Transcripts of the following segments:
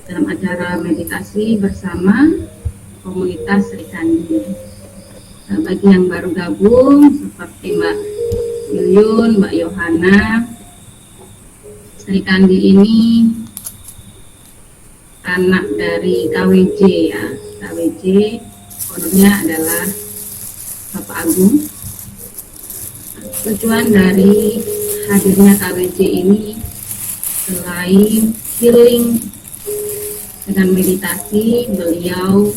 dalam acara meditasi bersama komunitas Sri Kandi. Bagi yang baru gabung seperti Mbak Yuyun, Mbak Yohana, Sri Kandi ini anak dari KWJ ya. KWJ ownernya adalah Bapak Agung. Tujuan dari hadirnya KWJ ini selain healing dengan meditasi, beliau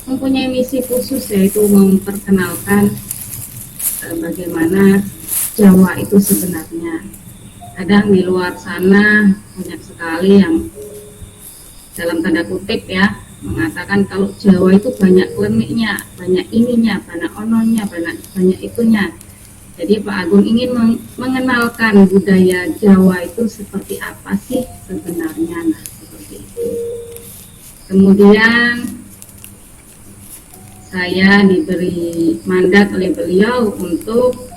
mempunyai misi khusus, yaitu memperkenalkan bagaimana Jawa itu sebenarnya. Kadang di luar sana banyak sekali yang dalam tanda kutip ya mengatakan kalau Jawa itu banyak kliniknya, banyak ininya, banyak ononya, banyak itunya. Jadi Pak Agung ingin mengenalkan budaya Jawa itu seperti apa sih sebenarnya, nah seperti itu. Kemudian saya diberi mandat oleh beliau untuk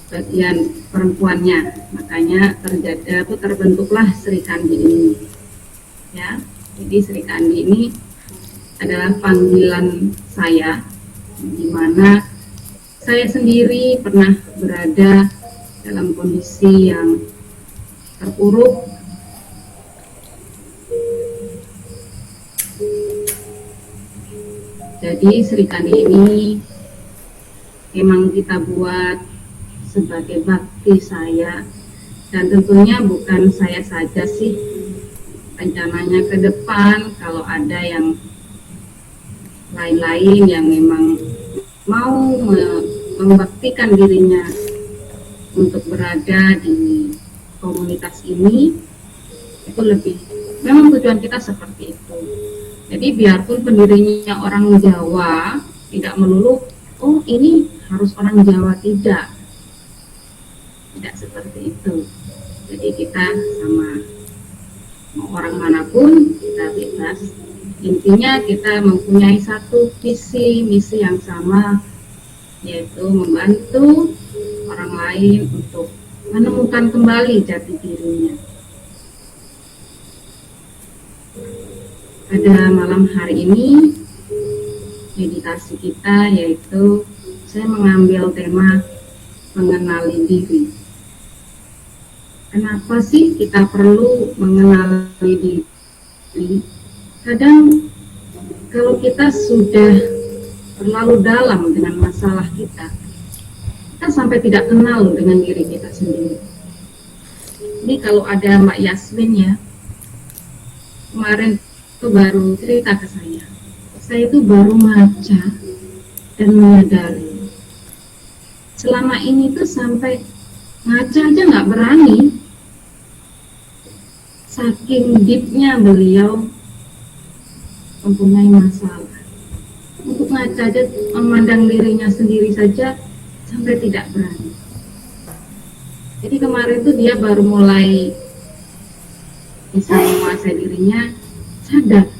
bagian perempuannya, makanya terbentuklah Sri Kandi ini. Ya, jadi Sri Kandi ini adalah panggilan saya, di mana saya sendiri pernah berada dalam kondisi yang terpuruk. Jadi Sri Kandi ini memang kita buat sebagai bakti saya, dan tentunya bukan saya saja sih, rencananya ke depan kalau ada yang lain-lain yang memang mau membaktikan dirinya untuk berada di komunitas ini, itu lebih, memang tujuan kita seperti itu. Jadi biarpun pendirinya orang Jawa, tidak melulu oh ini harus orang Jawa, tidak seperti itu. Jadi kita sama mau orang manapun kita bebas. Intinya kita mempunyai satu visi misi yang sama, yaitu membantu orang lain untuk menemukan kembali jati dirinya. Pada malam hari ini meditasi kita yaitu saya mengambil tema mengenali diri. Kenapa sih kita perlu mengenali diri? Kadang kalau kita sudah terlalu dalam dengan masalah kita sampai tidak kenal dengan diri kita sendiri. Ini kalau ada Mbak Yasmin ya, kemarin itu baru cerita ke saya itu baru ngaca dan menyadari selama ini tuh sampai ngaca aja nggak berani, saking deepnya beliau mempunyai masalah. Untuk ngaca aja, memandang dirinya sendiri saja sampai tidak berani. Jadi kemarin tuh dia baru mulai bisa menguasai dirinya, sadar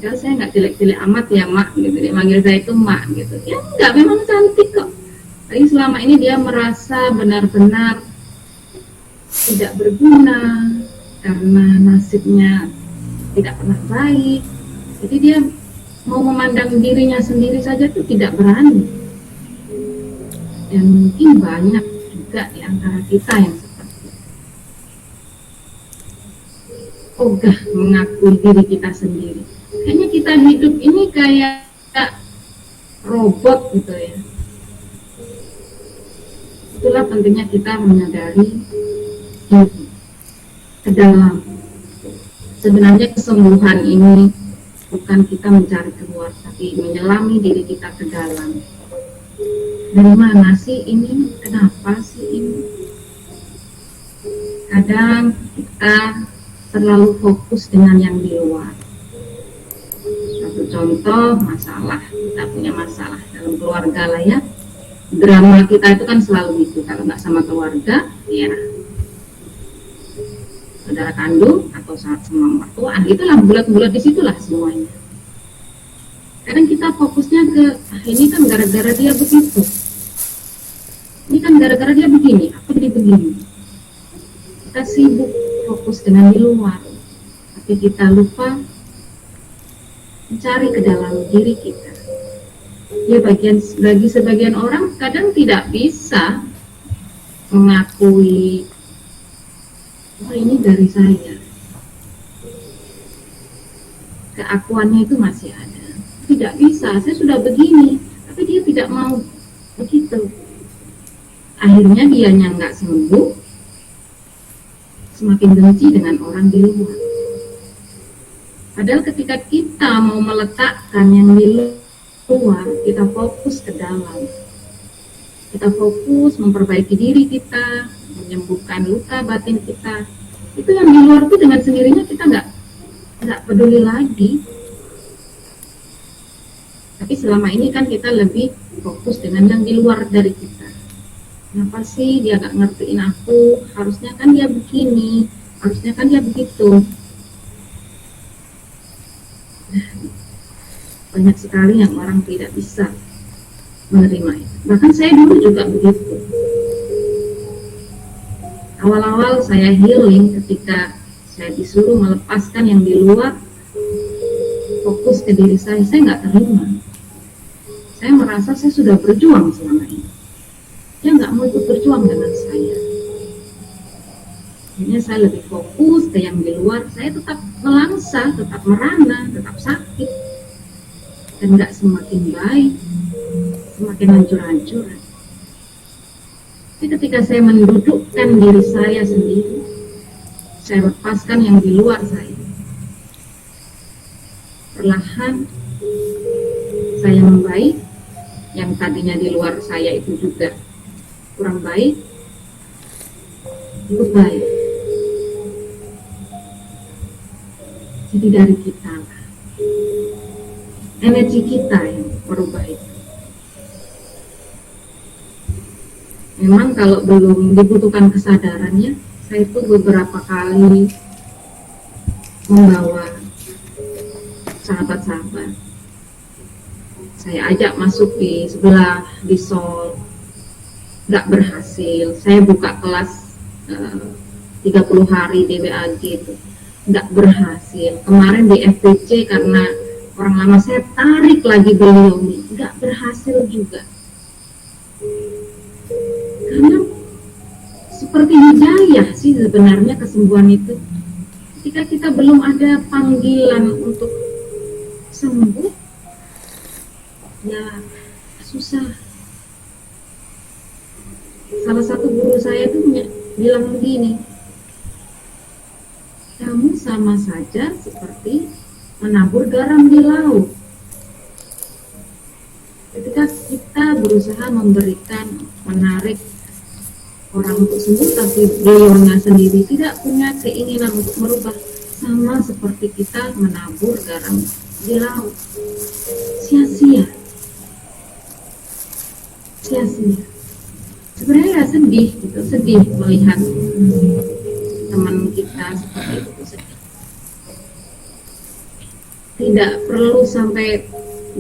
kalau saya nggak jelek-jelek amat ya mak gitu, dia manggil saya itu mak gitu ya, nggak, memang cantik kok. Tapi selama ini dia merasa benar-benar tidak berguna karena nasibnya tidak pernah baik. Jadi dia mau memandang dirinya sendiri saja tuh tidak berani. Dan mungkin banyak juga di antara kita yang ogah mengakui diri kita sendiri. Kayaknya kita hidup ini kayak robot gitu ya. Itulah pentingnya kita menyadari diri ke dalam. Sebenarnya kesembuhan ini bukan kita mencari keluar, tapi menyelami diri kita ke dalam. Dari mana sih ini? Kenapa sih ini? Kadang kita terlalu fokus dengan yang di luar. Satu contoh masalah, kita punya masalah dalam keluarga lah ya. Drama kita itu kan selalu gitu, kalau nggak sama keluarga, ya saudara kandung atau sama mertua, itulah bulat-bulat di situlah semuanya. Kadang kita fokusnya ke ini kan gara-gara dia begitu, ini kan gara-gara dia begini, apa jadi begini. Kita sibuk fokus dengan di luar, tapi kita lupa mencari ke dalam diri kita. Ya, bagi sebagian orang kadang tidak bisa mengakui, oh ini dari saya. Keakuannya itu masih ada. Tidak bisa, saya sudah begini, tapi dia tidak mau begitu. Akhirnya dianya nggak sembuh, semakin benci dengan orang di luar. Padahal ketika kita mau meletakkan yang di luar, kita fokus ke dalam. Kita fokus memperbaiki diri kita, menyembuhkan luka batin kita. Itu yang di luar itu dengan sendirinya kita nggak peduli lagi. Tapi selama ini kan kita lebih fokus dengan yang di luar dari kita. Kenapa sih dia nggak ngertiin aku? Harusnya kan dia begini, harusnya kan dia begitu. Banyak sekali yang orang tidak bisa menerima itu. Bahkan saya dulu juga begitu. Awal-awal saya healing ketika saya disuruh melepaskan yang di luar, fokus ke diri saya nggak terima. Saya merasa saya sudah berjuang selama ini. Dia nggak mau ikut berjuang dengan saya. Akhirnya saya lebih fokus ke yang di luar. Saya tetap melangsa, tetap merana, tetap sakit, dan nggak semakin baik, semakin hancur-hancuran. Tapi ketika saya mendudukkan diri saya sendiri, saya lepaskan yang di luar saya, perlahan saya membaik. Yang tadinya di luar saya itu juga kurang baik, itu baik. Jadi dari kita, energi kita yang berubah itu. Memang kalau belum dibutuhkan kesadarannya, saya itu beberapa kali membawa sahabat-sahabat. Saya ajak masuk di sebelah, di Sol, nggak berhasil. Saya buka kelas 30 hari DBAG itu, nggak berhasil. Kemarin di FPC karena orang lama saya tarik lagi beliau nih, nggak berhasil juga. Karena seperti hidayah sih sebenarnya kesembuhan itu. Ketika kita belum ada panggilan untuk sembuh, ya susah. Salah satu guru saya itu bilang begini, kamu sama saja seperti menabur garam di laut. Ketika kita berusaha memberikan, menarik orang untuk sembuh, tapi beliaunya sendiri tidak punya keinginan untuk merubah, sama seperti kita menabur garam di laut, sia-sia. Sebenarnya sedih gitu, sedih melihat teman kita seperti itu, sedih. Tidak perlu sampai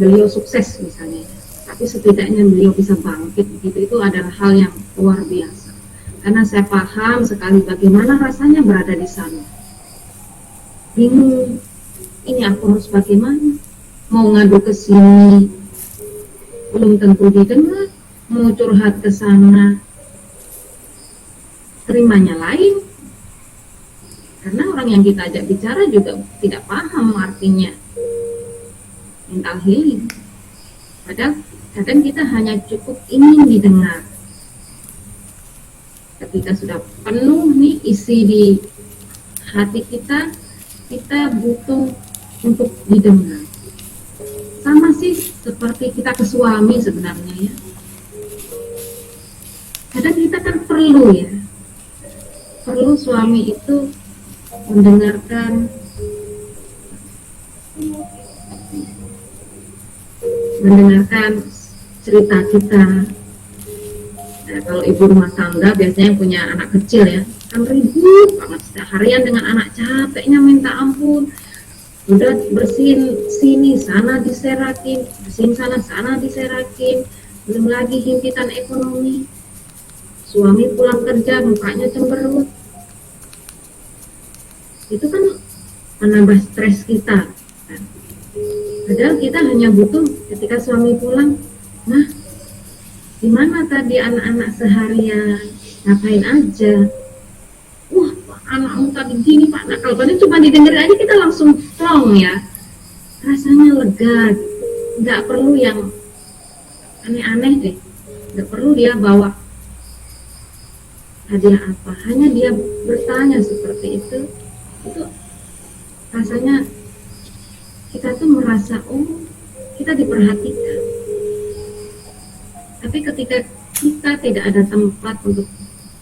beliau sukses misalnya, tapi setidaknya beliau bisa bangkit gitu, itu adalah hal yang luar biasa. Karena saya paham sekali bagaimana rasanya berada di sana. Bingung, ini aku harus bagaimana? Mau ngadu ke sini, belum tentu didengar. Mau curhat ke sana, terimanya lain. Karena orang yang kita ajak bicara juga tidak paham artinya mental healing. Padahal kadang kita hanya cukup ingin didengar. Ketika sudah penuh nih isi di hati kita, kita butuh untuk didengar. Sama sih seperti kita ke suami sebenarnya ya. Kadang kita kan perlu ya, perlu suami itu mendengarkan cerita kita. Nah, kalau ibu rumah tangga biasanya yang punya anak kecil ya, kan ribut banget seharian dengan anak, capeknya minta ampun. Udah bersihin sini sana diserakin, bersihin sana diserakin, belum lagi himpitan ekonomi. Suami pulang kerja mukanya cemberut. itu kan menambah stres kita. Padahal kita hanya butuh ketika suami pulang, nah gimana tadi anak-anak seharian, ngapain aja, wah anakmu tadi gini pak nakal, padahal cuma didengerin aja kita langsung plong ya, rasanya lega, nggak perlu yang aneh-aneh deh, nggak perlu dia bawa hadiah apa, hanya dia bertanya seperti itu rasanya kita tuh merasa kita diperhatikan. Tapi ketika kita tidak ada tempat untuk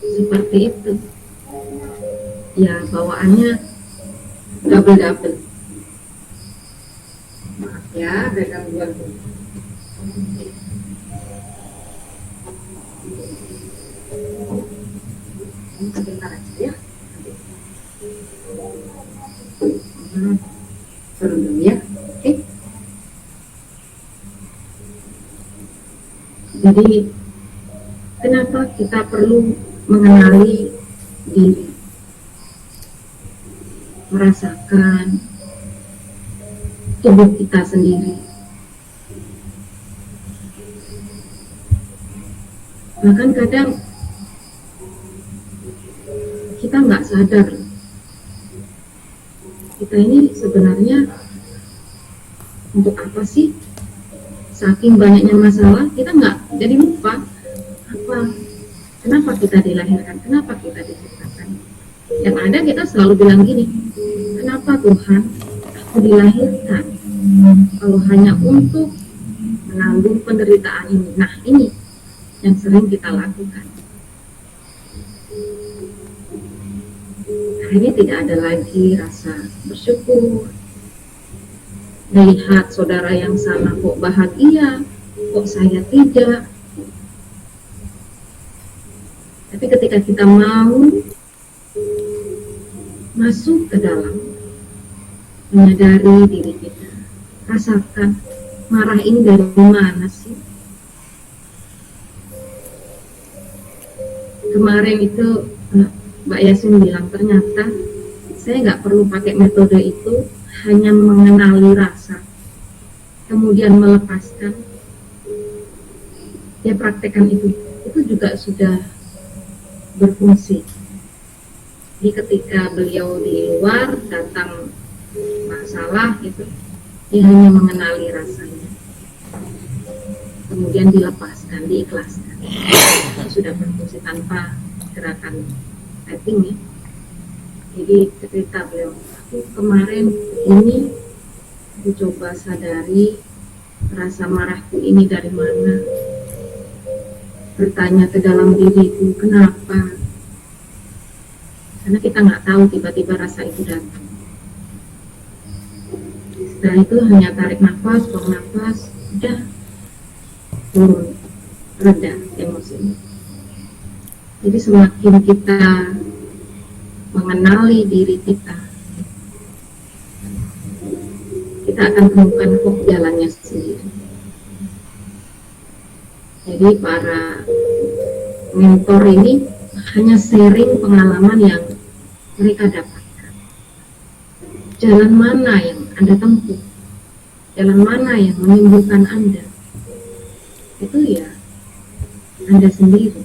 seperti itu, ya bawaannya double. Maaf ya, ada gangguan. Sebentar aja ya. Turun dulu ya. Oke. Jadi kenapa kita perlu mengenali diri, merasakan tubuh kita sendiri. Bahkan kadang kita nggak sadar kita ini sebenarnya untuk apa sih? Saking banyaknya masalah kita nggak jadi lupa kenapa kita dilahirkan, kenapa kita diciptakan. Yang ada kita selalu bilang gini, kenapa Tuhan aku dilahirkan kalau hanya untuk menanggung penderitaan ini. Nah ini yang sering kita lakukan. Akhirnya tidak ada lagi rasa bersyukur, melihat saudara yang sana kok bahagia, kok saya tidak. Tapi ketika kita mau masuk ke dalam, menyadari diri kita, rasakan marah ini dari mana sih? Kemarin itu Mbak Yasin bilang ternyata saya nggak perlu pakai metode itu, hanya mengenali rasa, kemudian melepaskan. Ya praktekkan itu juga sudah berfungsi. Jadi ketika beliau di luar datang masalah itu, dia hanya mengenali rasanya, kemudian dilepaskan, diikhlaskan. Sudah berfungsi tanpa gerakan typing ya. Jadi cerita beliau, aku kemarin ini aku coba sadari rasa marahku ini dari mana, bertanya ke dalam diriku kenapa, karena kita nggak tahu tiba-tiba rasa itu datang. Setelah itu hanya tarik nafas, buang nafas, udah turun, reda emosinya. Jadi semakin kita mengenali diri kita akan temukan kok jalannya sendiri. Jadi para mentor ini hanya sharing pengalaman yang mereka dapatkan. Jalan mana yang Anda tempuh, jalan mana yang menimbulkan Anda, itu ya Anda sendiri.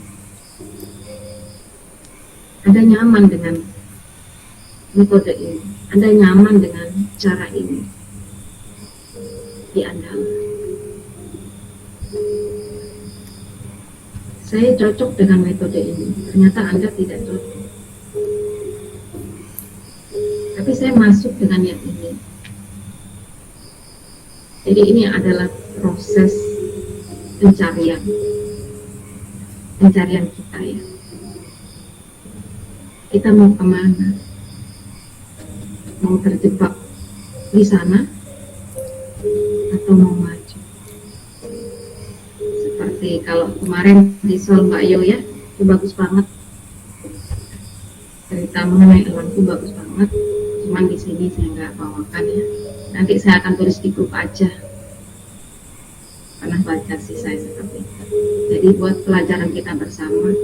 Anda nyaman dengan metode ini, Anda nyaman dengan cara ini, diandalkan. Saya cocok dengan metode ini, ternyata Anda tidak cocok. Tapi saya masuk dengan yang ini. Jadi ini adalah proses pencarian kita ya. Kita mau kemana? Mau terjebak di sana atau mau maju? Seperti kalau kemarin di Sol Mbak Yo ya, itu bagus banget. Cerita mengenai elanku bagus banget. Cuman di sini saya nggak bawakan ya. Nanti saya akan tulis di grup aja. Pernah baca sih saya seperti itu. Jadi buat pelajaran kita bersama,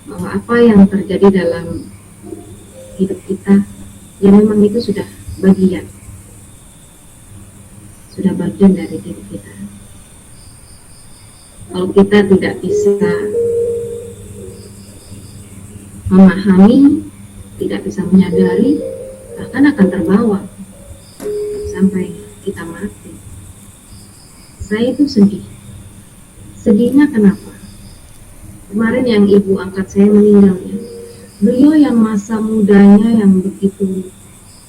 bahwa apa yang terjadi dalam hidup kita, ya memang itu sudah bagian dari diri kita. Kalau kita tidak bisa memahami, tidak bisa menyadari, bahkan akan terbawa sampai kita mati. Saya itu sedih. Sedihnya kenapa? Kemarin yang ibu angkat saya meninggal ya. Beliau yang masa mudanya yang begitu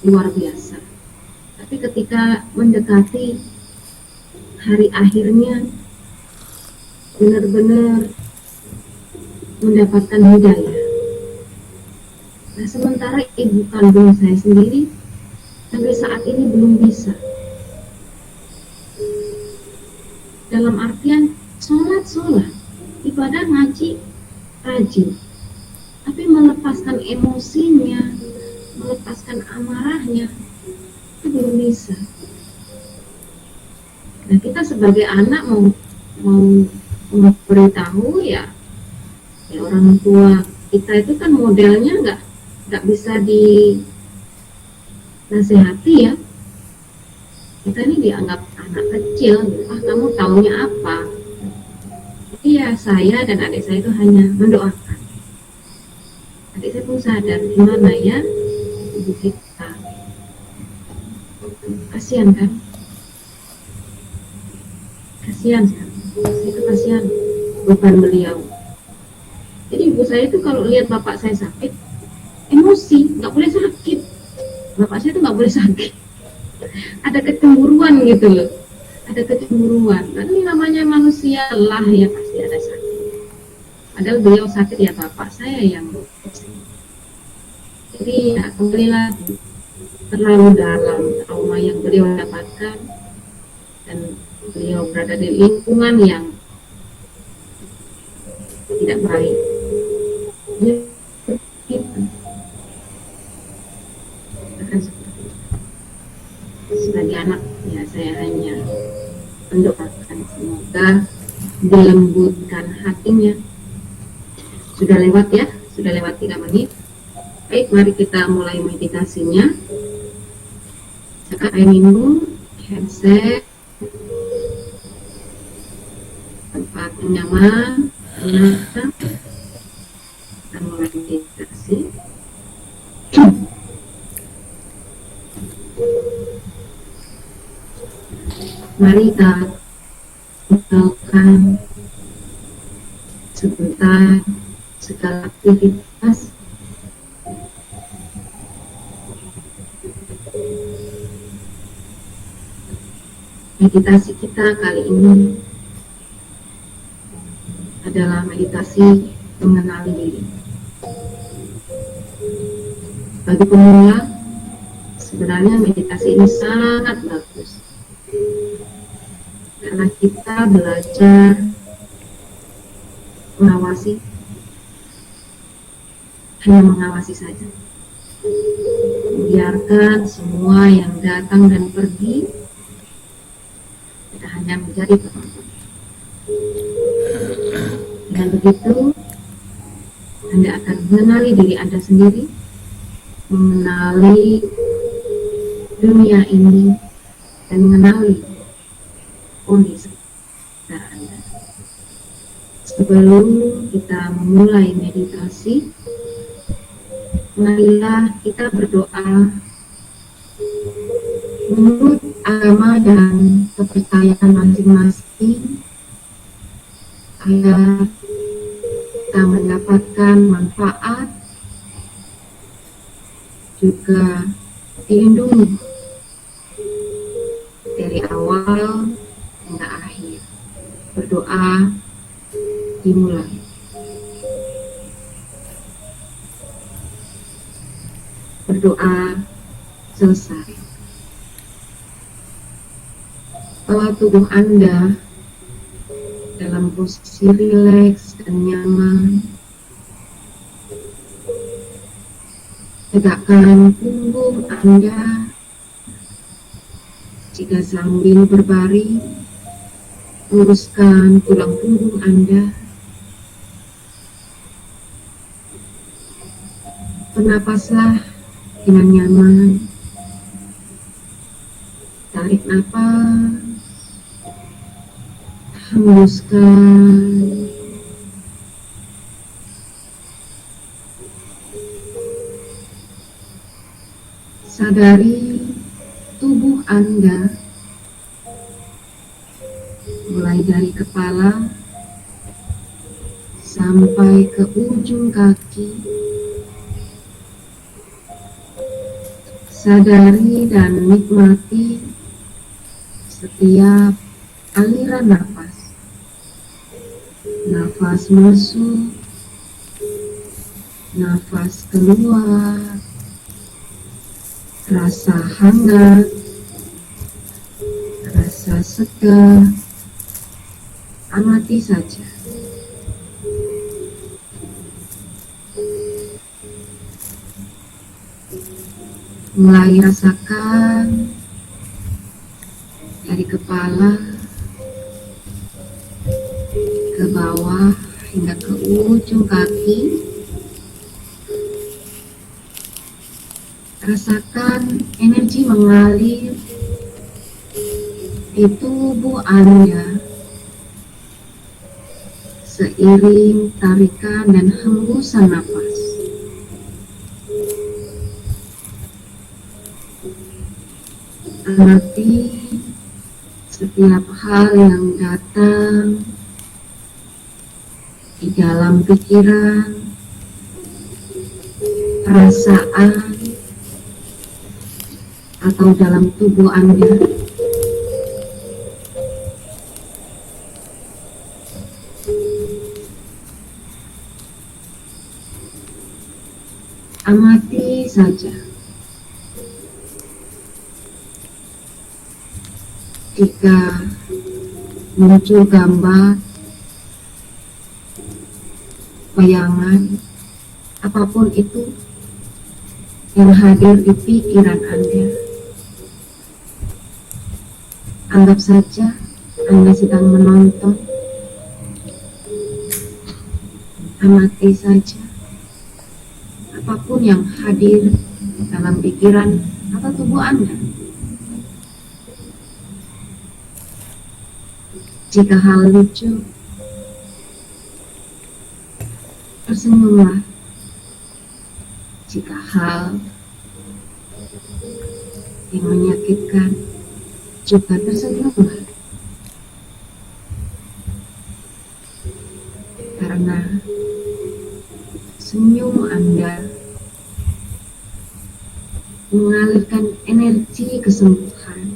luar biasa. Tapi ketika mendekati hari akhirnya, benar-benar mendapatkan hidayah. Nah, sementara ibu kandung saya sendiri sampai saat ini belum bisa. Dalam artian sholat, ibadah ngaji, rajin. Tapi melepaskan emosinya, melepaskan amarahnya, itu belum bisa. Nah, kita sebagai anak mau memberitahu ya orang tua kita itu kan modelnya nggak bisa dinasehati ya. Kita ini dianggap anak kecil, kamu taunya apa? Iya, saya dan adik saya itu hanya mendoakan. Adik saya pun sadar gimana ya ibu kita, kasihan kan? Kasihan beban beliau. Jadi ibu saya itu kalau lihat bapak saya sakit, emosi, nggak boleh sakit. Bapak saya itu nggak boleh sakit. Ada kecemburuan gitu loh. Ada kecemburuan. Kan ini namanya manusia lah ya, pasti ada sakit. Padahal beliau sakit ya bapak saya yang. Jadi ya kembali lagi, terlalu dalam trauma yang beliau dapatkan, dan beliau berada di lingkungan yang tidak baik. Akan seperti itu. Sebagai anak ya saya hanya mendoakan semoga dilembutkan hatinya. Sudah lewat 3 menit. Baik, mari kita mulai meditasinya. Siapkan air minum, headset, tempat yang nyaman, tenang. Kita mulai meditasi. Mari kita tinggalkan sebentar segala aktivitas. Meditasi kita kali ini adalah meditasi mengenali diri. Bagi pemula, sebenarnya meditasi ini sangat bagus. Karena kita belajar hanya mengawasi saja. Membiarkan semua yang datang dan pergi, kita hanya menjadi penonton. Dengan begitu, Anda akan mengenali diri Anda sendiri, mengenali dunia ini, dan mengenali kondisi sekitar Anda. Sebelum kita memulai meditasi, marilah kita berdoa menurut agama dan kepercayaan masing-masing, agar kita mendapatkan manfaat, juga dilindungi dari awal hingga akhir. Berdoa dimulai. Berdoa selesai. Bawa tubuh Anda dalam posisi rileks dan nyaman. Tegakkan punggung Anda. Jika sambil berbaring, luruskan tulang punggung Anda. Bernapaslah dengan nyaman. Tarik nafas, hembuskan. Sadari tubuh Anda mulai dari kepala sampai ke ujung kaki. Sadari dan nikmati setiap aliran nafas. Nafas masuk, nafas keluar, rasa hangat, rasa segar, amati saja. Mulai rasakan dari kepala ke bawah hingga ke ujung kaki. Rasakan energi mengalir di tubuh Anda seiring tarikan dan hembusan nafas. Amati setiap hal yang datang di dalam pikiran, perasaan, atau dalam tubuh Anda. Amati saja. Jika muncul gambar, bayangan, apapun itu yang hadir di pikiran Anda, anggap saja Anda sedang menonton. Amati saja apapun yang hadir dalam pikiran atau tubuh Anda. Jika hal lucu, tersenyumlah. Jika hal yang menyakitkan, juga tersenyumlah. Karena senyum Anda mengalirkan energi kesembuhan.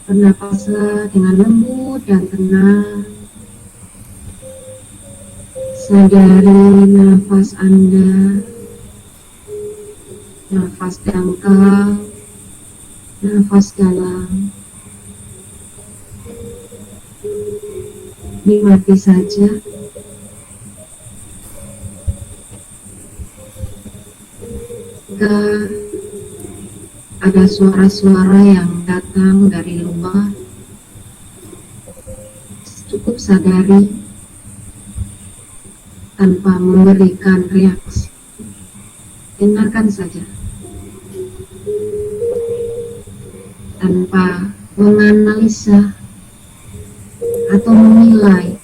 Bernapaslah dengan lembut dan tenang. Sadari nafas Anda, nafas dangkal, nafas dalam. Nikmati saja. Jika ada suara-suara yang datang dari luar, cukup sadari tanpa memberikan reaksi. Dengarkan saja tanpa menganalisa atau menilai.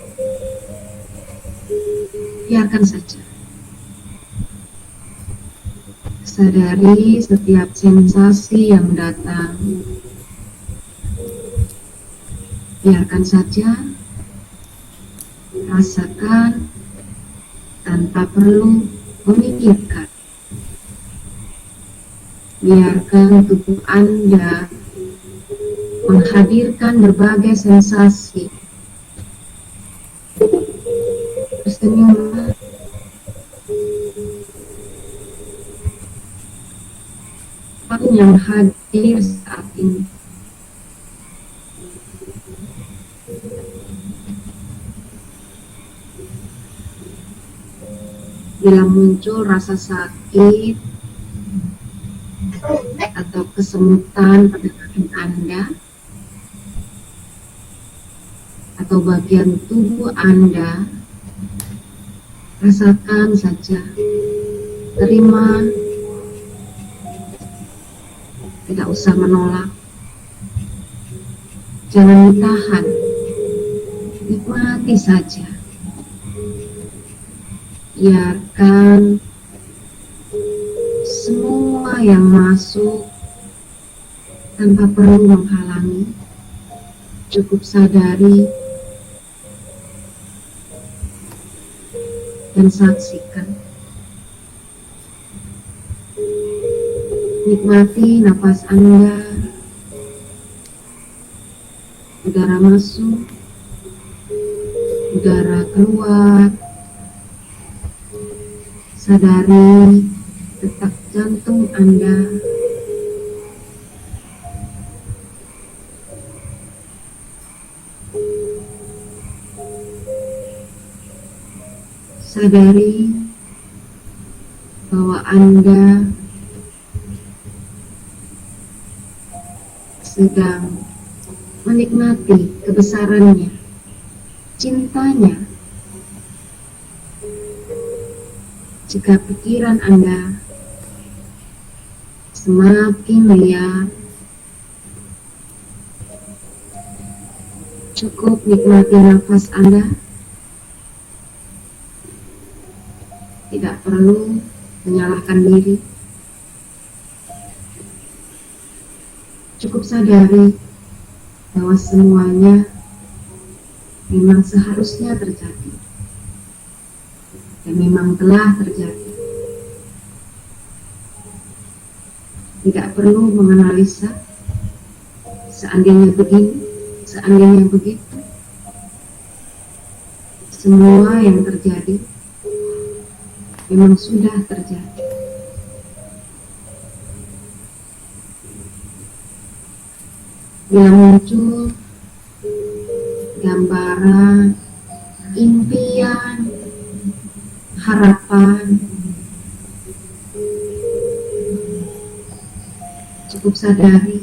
Biarkan saja. Sadari setiap sensasi yang datang. Biarkan saja. Rasakan tanpa perlu memikirkan. Biarkan tubuh Anda menghadirkan berbagai sensasi. Tersenyumlah. Apapun yang hadir saat ini. Bila muncul rasa sakit atau kesemutan pada kaki Anda atau bagian tubuh Anda, Rasakan saja, terima, tidak usah menolak, jangan ditahan, nikmati saja. Biarkan semua yang masuk tanpa perlu menghalangi. Cukup sadari dan saksikan. Nikmati napas Anda, udara masuk, udara keluar. Sadari detak jantung Anda. Sadari bahwa Anda sedang menikmati kebesarannya, cintanya. Jika pikiran Anda semakin liar, cukup nikmati nafas Anda. Tidak perlu menyalahkan diri. Cukup sadari bahwa semuanya memang seharusnya terjadi dan memang telah terjadi. Tidak perlu menganalisa seandainya begini, seandainya begitu. Semua yang terjadi memang sudah terjadi. Bila muncul gambaran, impian, harapan, cukup sadari,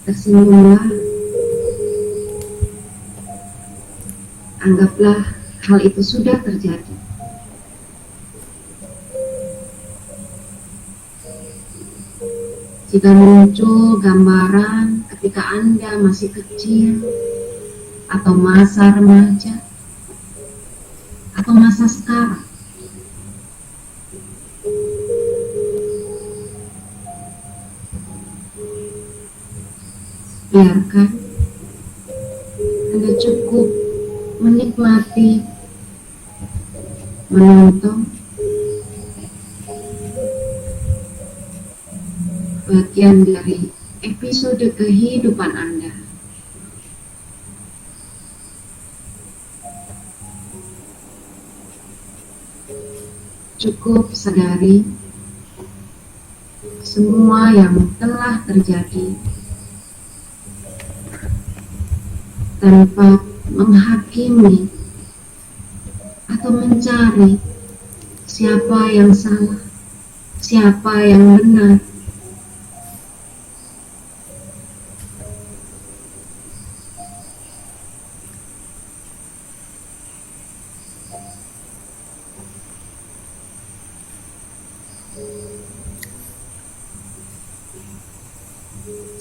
tersenyumlah, anggaplah hal itu sudah terjadi. Jika muncul gambaran ketika Anda masih kecil, atau masa remaja, atau masa sekarang, biarkan Anda cukup menikmati, menonton bagian dari episode kehidupan Anda. Cukup sadari semua yang telah terjadi tanpa menghakimi atau mencari siapa yang salah, siapa yang benar.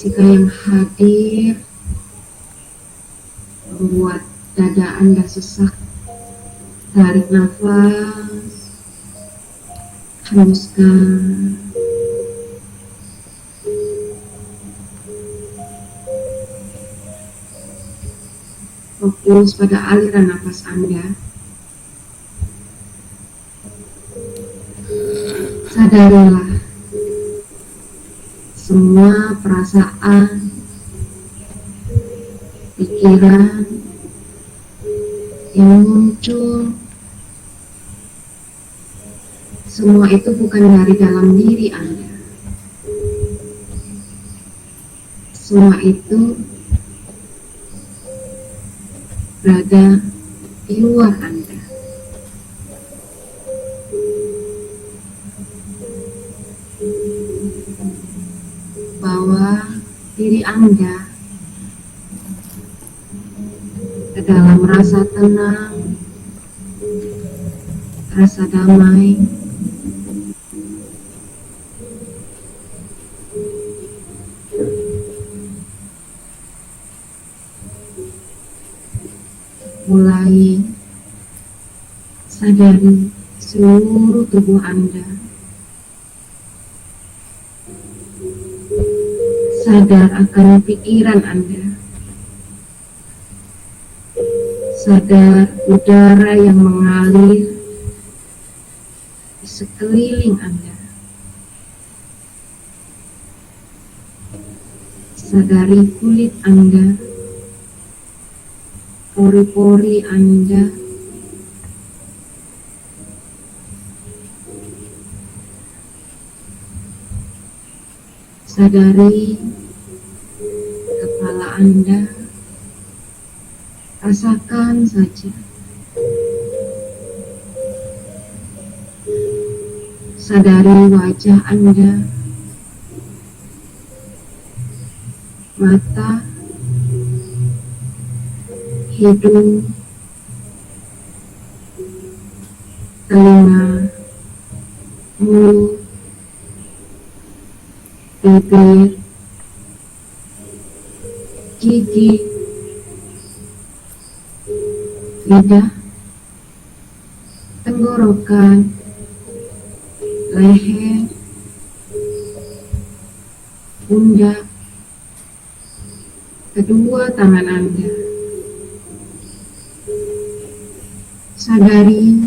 Jika yang hadir membuat dada Anda sesak, tarik nafas, hembuskan. Fokus pada aliran nafas Anda. Sadarilah semua perasaan, pikiran yang muncul, semua itu bukan dari dalam diri Anda. Semua itu berada di luar Anda. Bawa diri Anda ke dalam merasa tenang, rasa damai, mulai sadari seluruh tubuh Anda, sadar akan pikiran Anda, sadar udara yang mengalir di sekeliling Anda. Sadari kulit Anda, pori-pori Anda, sadari kepala Anda, rasakan saja. Sadari wajah Anda, mata, hidung, telinga, mulut, bibir, gigi, lidah, tenggorokan, leher, pundak, kedua tangan Anda. Sadari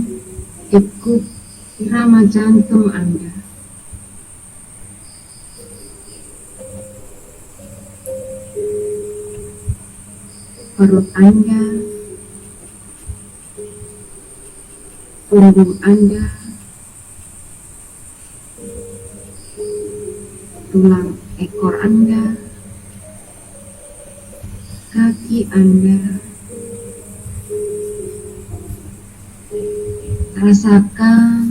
degup irama jantung Anda. Perut Anda, punggung Anda, tulang ekor Anda, kaki Anda. Rasakan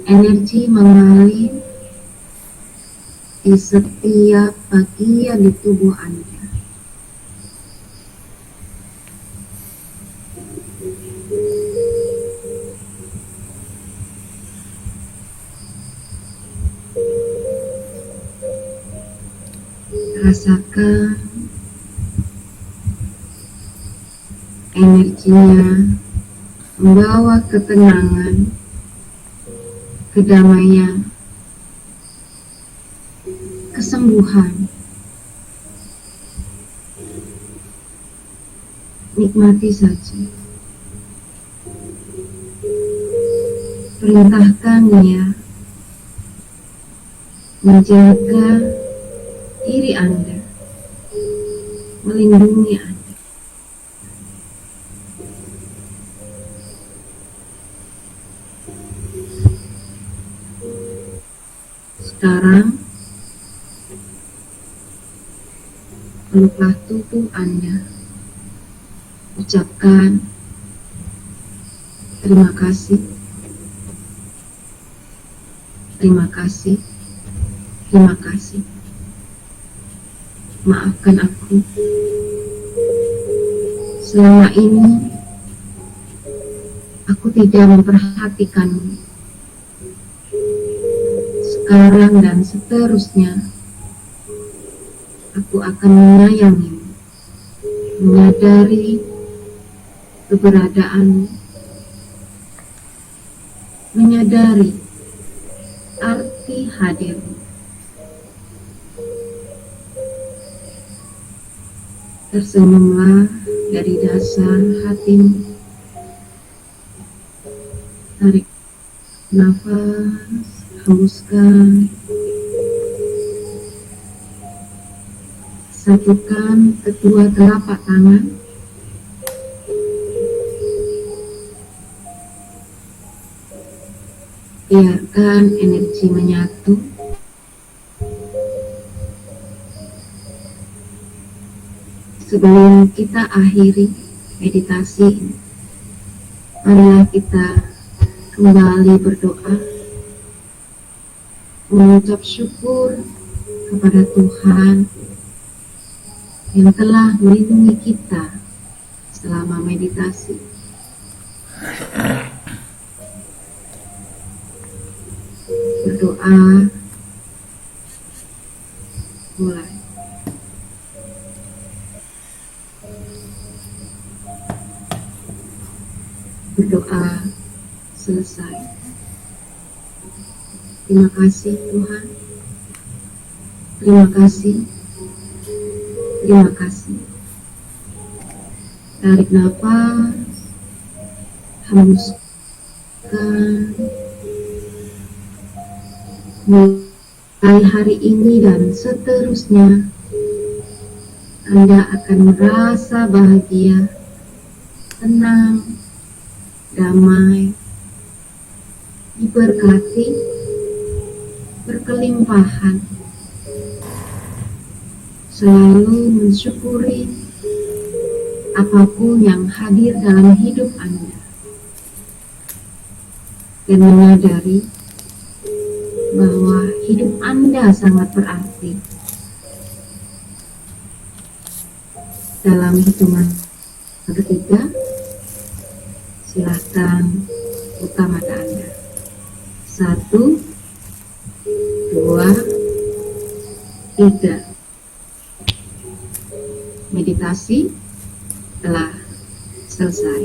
energi mengalir di setiap bagian di tubuh Anda. Rasakan energinya membawa ketenangan, kedamaian, kesembuhan. Nikmati saja. Perintahkannya menjaga diri Anda, melindungi Anda. Sekarang, peluklah tubuh Anda. Ucapkan terima kasih, terima kasih, terima kasih. Maafkan aku. Selama ini, aku tidak memperhatikanmu. Sekarang dan seterusnya, aku akan menyayangimu, menyadari keberadaanmu, menyadari arti hadirmu. Tersenyumlah dari dasar hatimu. Tarik nafas, hembuskan. Satukan kedua telapak tangan. Biarkan energi menyatu. Sebelum kita akhiri meditasi ini, marilah kita kembali berdoa, mengucap syukur kepada Tuhan yang telah melindungi kita selama meditasi. Berdoa mulai. Berdoa selesai. Terima kasih Tuhan. Terima kasih. Terima kasih. Tarik nafas, hembuskan. Mulai hari ini dan seterusnya, Anda akan merasa bahagia, tenang, damai, diberkati, berkelimpahan, selalu mensyukuri apapun yang hadir dalam hidup Anda, dan menyadari bahwa hidup Anda sangat berarti. Dalam hitungan ketiga, silahkan buka mata Anda. 1, 2, 3. Meditasi telah selesai.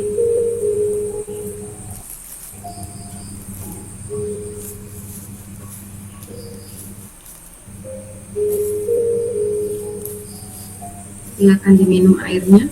Silakan diminum airnya.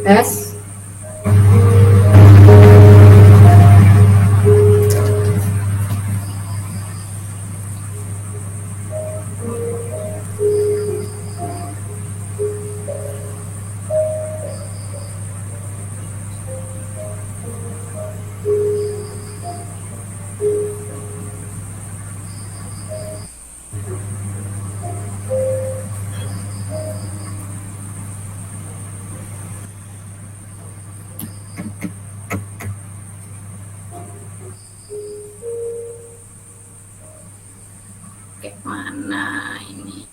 Tes. Mana ini?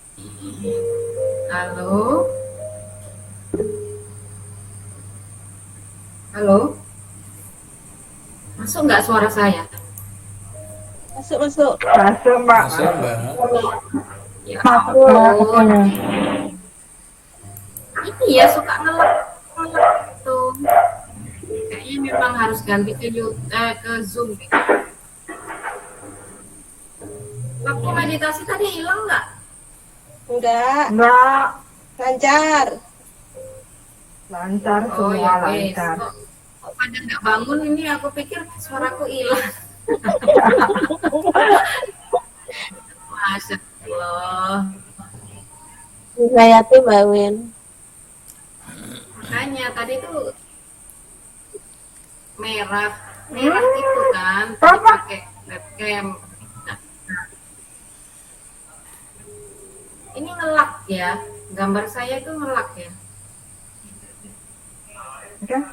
Halo? Halo? Masuk nggak suara saya? Masuk, Mbak. Ya ampun. Ini ya suka ngelek tuh. Kayaknya memang harus ganti ke Zoom. Waktu meditasi tadi hilang nggak? Enggak. Lancar. Oh ya, lancar. Kok pada nggak bangun ini? Aku pikir suaraku hilang. Masya Allah. Hayati Mbak Win. Makanya tadi tuh merah merah gitu kan, tadi Papa. pakai webcam. Nah, ini ngelak ya, gambar saya itu ngelak ya. Udah.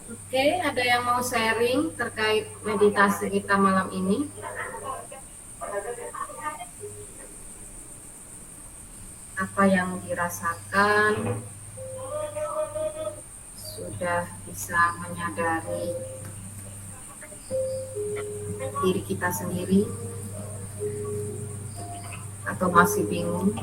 Oke, ada yang mau sharing terkait meditasi kita malam ini? Apa yang dirasakan? Sudah bisa menyadari diri kita sendiri? Atau masih bingung?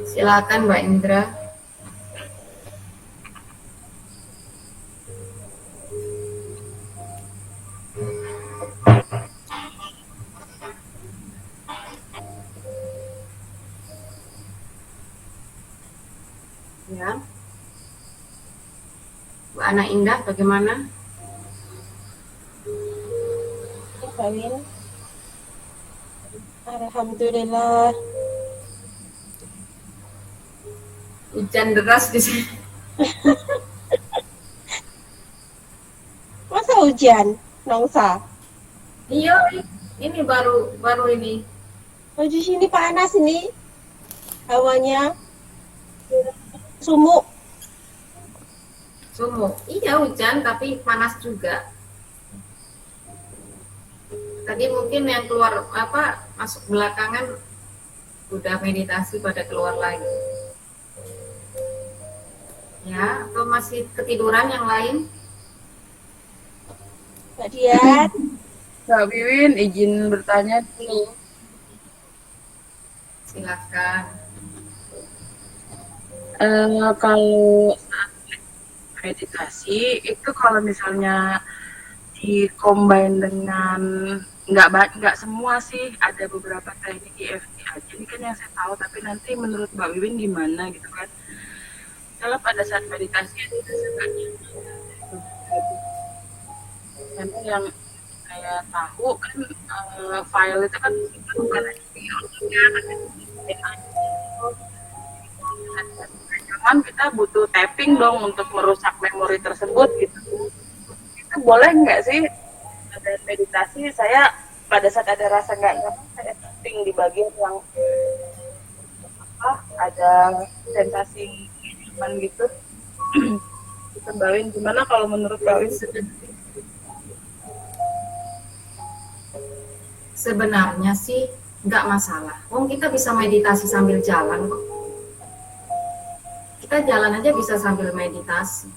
Silakan Mbak Indra. Ya. Mbak Ana Indah bagaimana? Kawin. Alhamdulillah. Hujan deras di sini. Masa hujan? Nongsa. Iya, ini baru ini. Oh, di sini panas ini. Hawanya sumuk. Sumuk. Iya hujan tapi panas juga. Tadi mungkin yang keluar masuk belakangan udah meditasi pada keluar lagi. Ya, atau masih ketiduran yang lain? Mbak Dian. Mbak Wiwin izin bertanya dulu. Silakan. Kalau meditasi itu kalau misalnya di-combine dengan nggak semua sih, ada beberapa teknik EFT aja ini kan yang saya tahu, tapi nanti menurut Mbak Wiwin gimana gitu kan. Kalau pada saat meditasi itu sebenarnya karena yang saya tahu kan file itu kan bukan audio-nya, cuman kita butuh tapping dong untuk merusak memori tersebut gitu. Itu boleh nggak sih ada meditasi saya pada saat ada rasa nggak nyaman saya tapping di bagian yang ada sensasi nyaman gitu. Kita Bawin gimana kalau menurut Bawin? Sebenarnya sih nggak masalah. Kita bisa meditasi sambil jalan kok. Kita jalan aja bisa sambil meditasi.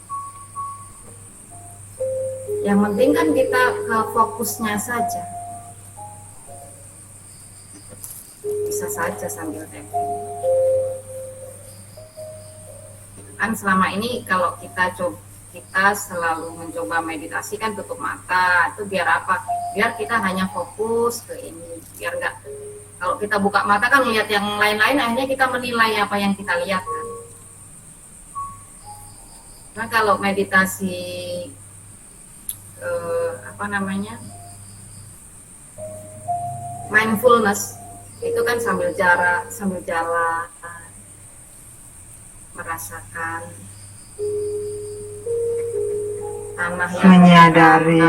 Yang penting kan kita ke fokusnya saja. Bisa saja sambil tapping. Kan selama ini kalau kita selalu mencoba meditasi kan tutup mata. Itu biar apa? Biar kita hanya fokus ke ini. Biar enggak, kalau kita buka mata kan lihat yang lain-lain, akhirnya kita menilai apa yang kita lihat kan. Nah kalau meditasi mindfulness itu kan sambil jalan merasakan tanah yang menyadari.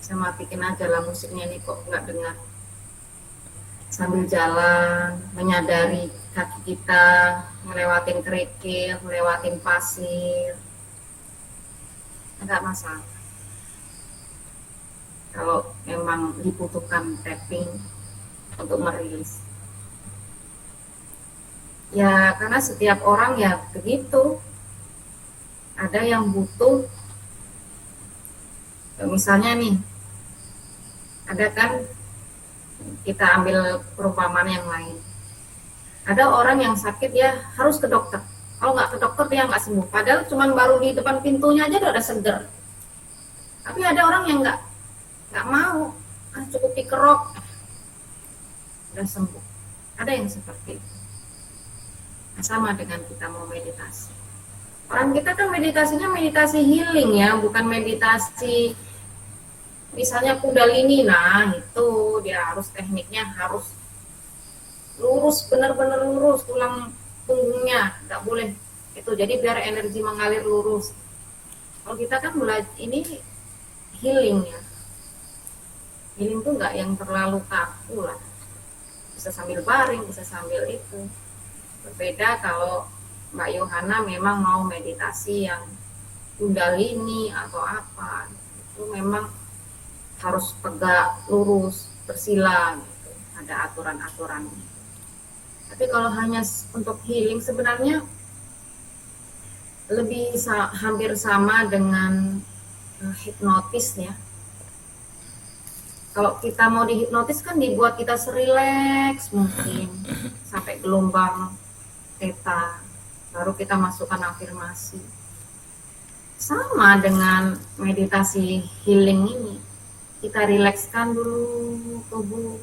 Saya matikan aja lah musiknya nih kok nggak dengar. Sambil jalan menyadari kaki kita melewatin kerikil, melewatin pasir, nggak masalah. Kalau memang dibutuhkan tapping untuk merilis. Ya karena setiap orang ya begitu. Ada yang butuh, misalnya nih, ada kan kita ambil perumpamaan yang lain. Ada orang yang sakit ya harus ke dokter. Kalau nggak ke dokter dia nggak sembuh. Padahal cuma baru di depan pintunya aja udah seger. Tapi ada orang yang nggak mau, cukup dikerok udah sembuh. Ada yang seperti itu. Nah, sama dengan kita mau meditasi. Orang kita kan meditasinya meditasi healing ya, bukan meditasi misalnya kundalini. Nah itu dia harus tekniknya harus lurus, benar-benar lurus tulang punggungnya, nggak boleh itu, jadi biar energi mengalir lurus. Kalau kita kan belajar ini healing ya, healing tuh nggak yang terlalu kaku lah, bisa sambil baring, bisa sambil itu. Berbeda kalau Mbak Yohana memang mau meditasi yang kundalini atau apa, itu memang harus tegak lurus bersila gitu, ada aturan-aturannya. Tapi kalau hanya untuk healing sebenarnya lebih hampir sama dengan hipnotis ya. Kalau kita mau dihipnotis kan dibuat kita serileks mungkin sampai gelombang theta, baru kita masukkan afirmasi. Sama dengan meditasi healing ini, kita rilekskan dulu tubuh.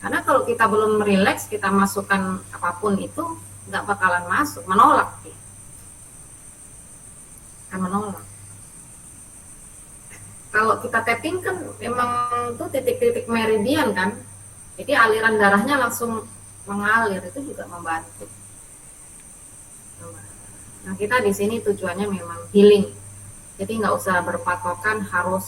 Karena kalau kita belum rileks, kita masukkan apapun itu nggak bakalan masuk, menolak ya. Akan menolak. Kalau kita tapping kan memang tuh titik-titik meridian kan, jadi aliran darahnya langsung mengalir, itu juga membantu. Nah kita di sini tujuannya memang healing, jadi nggak usah berpatokan harus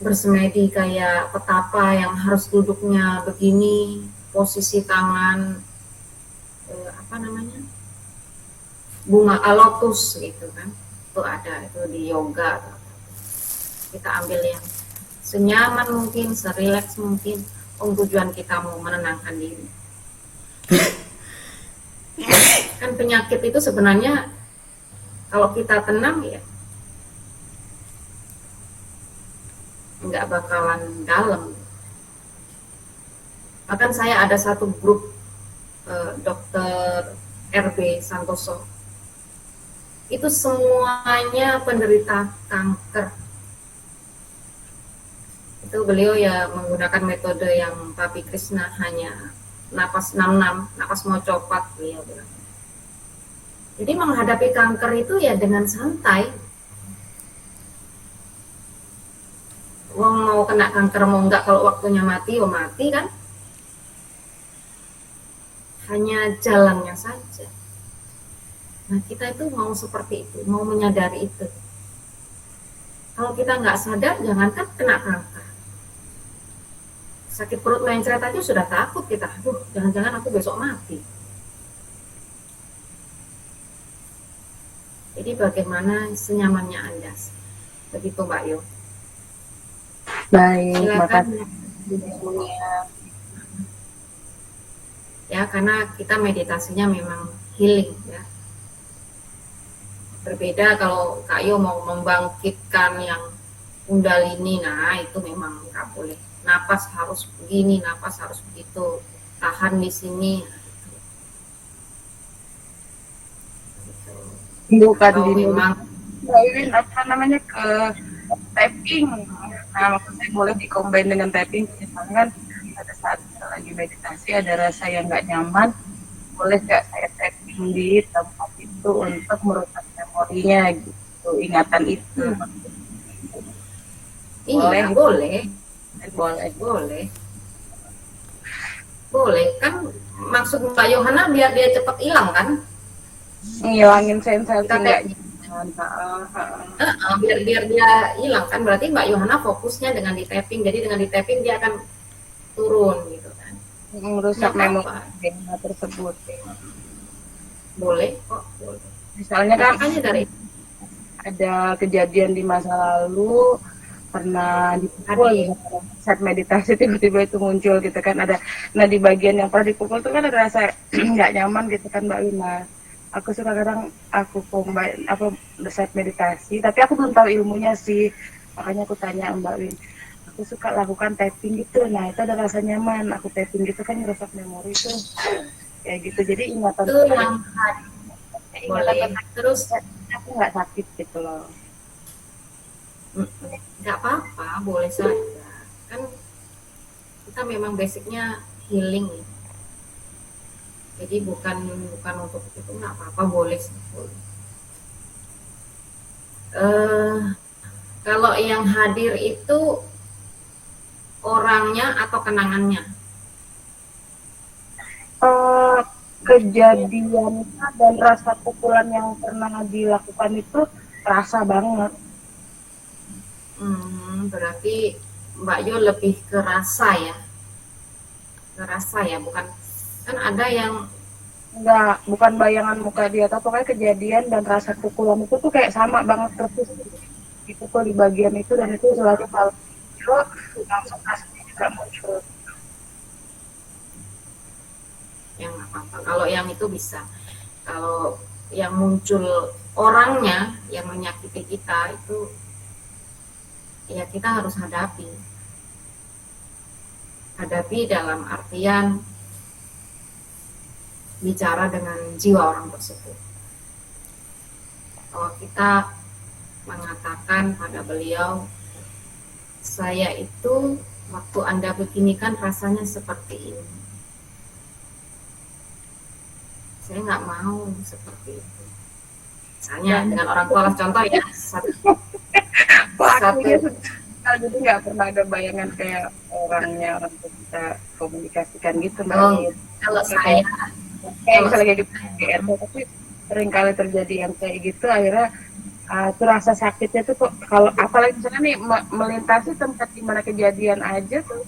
bersemedi kayak petapa yang harus duduknya begini, posisi tangan apa namanya, bunga lotus gitu kan, itu ada itu di yoga. Kita ambil yang senyaman mungkin, serileks mungkin. Tujuan kita mau menenangkan diri. Kan penyakit itu sebenarnya kalau kita tenang ya nggak bakalan dalam. Bahkan saya ada satu grup dokter RB Santoso, itu semuanya penderita kanker. Itu beliau ya menggunakan metode yang Papi Krishna, hanya napas 66, napas mau copat beliau bilang. Jadi menghadapi kanker itu ya dengan santai. Mau kena kanker mau enggak, kalau waktunya mati ya mati kan. Hanya jalannya saja. Nah kita itu mau seperti itu, mau menyadari itu. Kalau kita nggak sadar, jangankan kena kanker, sakit perut mencret aja sudah takut kita. Aduh, jangan-jangan aku besok mati. Jadi bagaimana senyamannya Anda? Begitu Mbak Yo. Baik, Silakan. makasih. Ya, karena kita meditasinya memang healing ya. Berbeda kalau Kak Yo mau membangkitkan yang kundalini, nah itu memang nggak boleh. Napas harus begini, napas harus begitu, tahan di sini. Bukan Kalau di memang apa namanya ke tapping. Nah, maksudnya boleh dikombin dengan tapping. Misalkan pada saat kita lagi meditasi ada rasa yang nggak nyaman, boleh nggak saya tapping di tempat itu untuk merusak memorinya gitu, ingatan itu. iya boleh. Kan maksud Mbak Yohana biar dia cepat hilang kan, Ngilangin sensasi Kita nggak tapping. nyaman. biar dia hilang kan, berarti Mbak Yohana fokusnya dengan di tapping, jadi dengan di tapping dia akan turun gitu kan. Merusak Nggak memori apa-apa. tersebut. Boleh kok, boleh. Misalnya kan Makanya dari ada kejadian di masa lalu pernah dipukul saat meditasi, tiba-tiba itu muncul gitu kan, ada. Nah di bagian yang pernah dipukul itu kan ada rasa nggak nyaman gitu kan Mbak Wina. Aku suka kadang aku combine apa saat meditasi, tapi aku belum tahu ilmunya sih, makanya aku tanya Mbak Win. Aku suka lakukan tapping gitu, nah itu ada rasa nyaman, aku tapping gitu kan merusak memori tuh kayak gitu, jadi ingatan itu yang boleh. Terus aku nggak sakit gitu loh. nggak apa-apa, boleh saja. Kan kita memang basicnya healing ya. Jadi bukan untuk itu, nggak apa-apa, boleh sih, boleh. Kalau yang hadir itu orangnya atau kenangannya? Kejadiannya dan rasa pukulan yang pernah dilakukan itu terasa banget. Berarti Mbak Yo lebih ke rasa ya, bukan, kan ada yang Enggak, bukan bayangan muka dia, tapi pokoknya kejadian dan rasa pukulan itu tuh kayak sama banget persis dipukul di bagian itu, dan itu selalu muncul, langsung aslinya juga muncul. yang apa-apa. Kalau yang itu bisa. Kalau yang muncul orangnya yang menyakiti kita itu, ya kita harus hadapi dalam artian bicara dengan jiwa orang tersebut. Kalau kita mengatakan pada beliau, saya itu waktu Anda begini kan rasanya seperti ini, saya nggak mau seperti itu. Misalnya dengan orang tua, contoh ya, satu jadi nggak pernah ada bayangan kayak orang tuh kita komunikasikan gitu, Mbak. Kalau saya kayak misalnya kayak di PGR, tapi sering kali terjadi yang kayak gitu, akhirnya tuh rasa sakitnya tuh kok, kalau apalagi misalnya nih melintasi tempat di mana kejadian aja tuh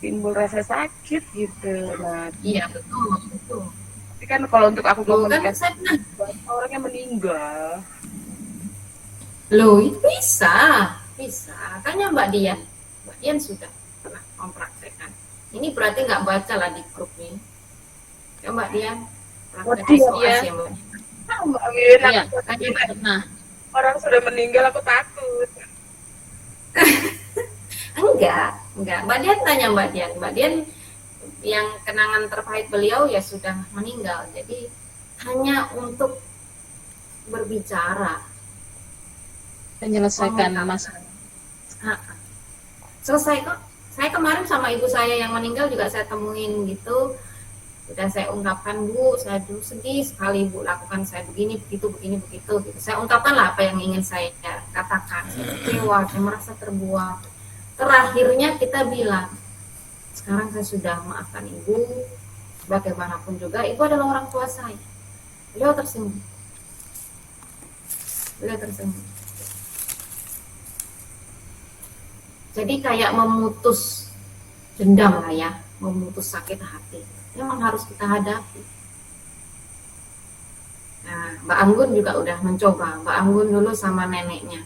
timbul rasa sakit gitu. Nah, iya betul. tapi kan kalau untuk aku komunikasi Kan saya orangnya meninggal. Loh, itu bisa. Tanya Mbak Dian sudah pernah mempraktekkan. Ini berarti nggak baca lah di grup ini. Ya Mbak Dian, praktek SOS ya Mbak. Mbak Win, Iya, pernah. orang sudah meninggal aku takut. Enggak. Mbak Dian tanya Mbak Dian yang kenangan terpahit beliau ya sudah meninggal. Jadi hanya untuk berbicara, Menyelesaikan masalah. Selesai kok. Saya kemarin sama ibu saya yang meninggal juga saya temuin gitu. Udah saya ungkapkan, Bu, saya dulu sedih sekali Bu lakukan saya begini begitu gitu. Saya ungkapkan lah apa yang ingin saya katakan. Saya kecewa, saya merasa terbuang. Terakhirnya kita bilang, sekarang saya sudah maafkan Ibu. Bagaimanapun juga Ibu adalah orang tua saya. Beliau tersenyum. Jadi kayak memutus dendam lah ya, memutus sakit hati. Memang harus kita hadapi. Nah, Mbak Anggun juga udah mencoba. Mbak Anggun dulu sama neneknya.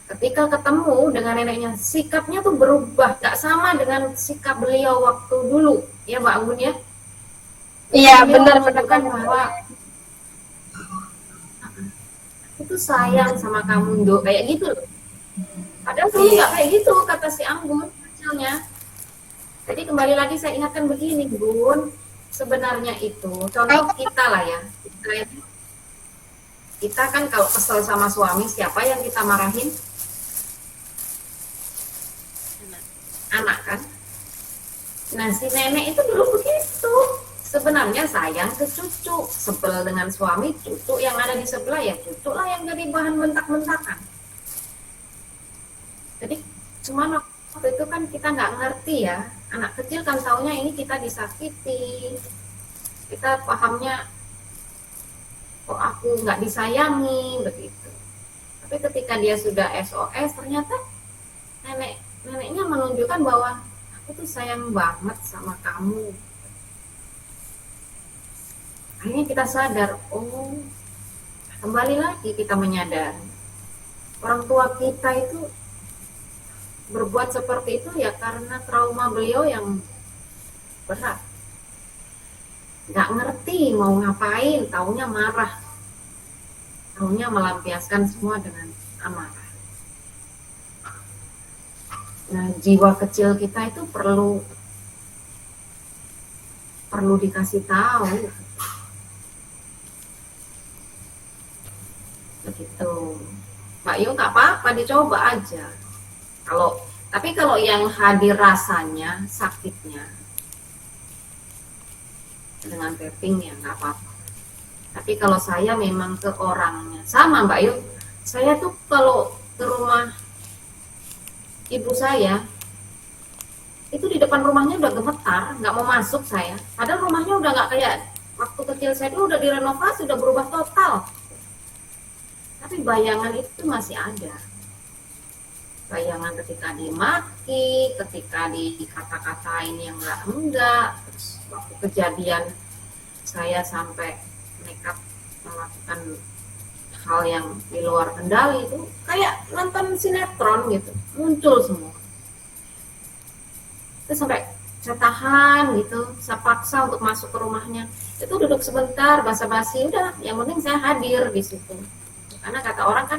Ketika ketemu dengan neneknya, sikapnya tuh berubah. Gak sama dengan sikap beliau waktu dulu. Ya Mbak Anggun ya? Iya, Beliau benar menunjukkan bahwa itu sayang sama kamu, Nduk. Kayak gitu loh. Padahal dulu nggak kayak gitu, kata si Anggun kecilnya. Jadi kembali lagi saya ingatkan begini, Bun. Sebenarnya itu, contoh kita lah ya. Kita kan kalau kesel sama suami, siapa yang kita marahin? Anak kan? Nah, si nenek itu dulu begitu. Sebenarnya sayang ke cucu. Sebel dengan suami, cucu yang ada di sebelah ya cucu lah yang jadi bahan bentak-bentakan. Jadi cuma waktu itu kan kita nggak ngerti ya, anak kecil kan taunya ini kita disakiti, kita pahamnya kok aku nggak disayangi begitu. Tapi ketika dia sudah SOS, ternyata neneknya menunjukkan bahwa aku tuh sayang banget sama kamu. Akhirnya kita sadar, oh kembali lagi kita menyadari orang tua kita itu berbuat seperti itu ya karena trauma beliau yang berat. Nggak ngerti mau ngapain, taunya marah, taunya melampiaskan semua dengan amarah. Nah, jiwa kecil kita itu perlu dikasih tahu. Begitu. Mbak Yu nggak apa-apa, dicoba aja. Tapi kalau yang hadir rasanya, sakitnya, dengan tapping ya nggak apa-apa. Tapi kalau saya memang ke orangnya sama Mbak Yu, saya tuh kalau ke rumah ibu saya itu di depan rumahnya udah gemetar, nggak mau masuk saya. Padahal rumahnya udah nggak kayak waktu kecil saya dulu, udah direnovasi, udah berubah total. Tapi bayangan itu masih ada. Bayangan ketika dimaki, ketika dikata-katain yang enggak, terus waktu kejadian saya sampai nekat melakukan hal yang di luar kendali itu kayak nonton sinetron gitu, muncul semua. Itu sampai saya tahan gitu, saya paksa untuk masuk ke rumahnya. Itu duduk sebentar, basa-basi, udah, yang penting saya hadir di situ. Karena kata orang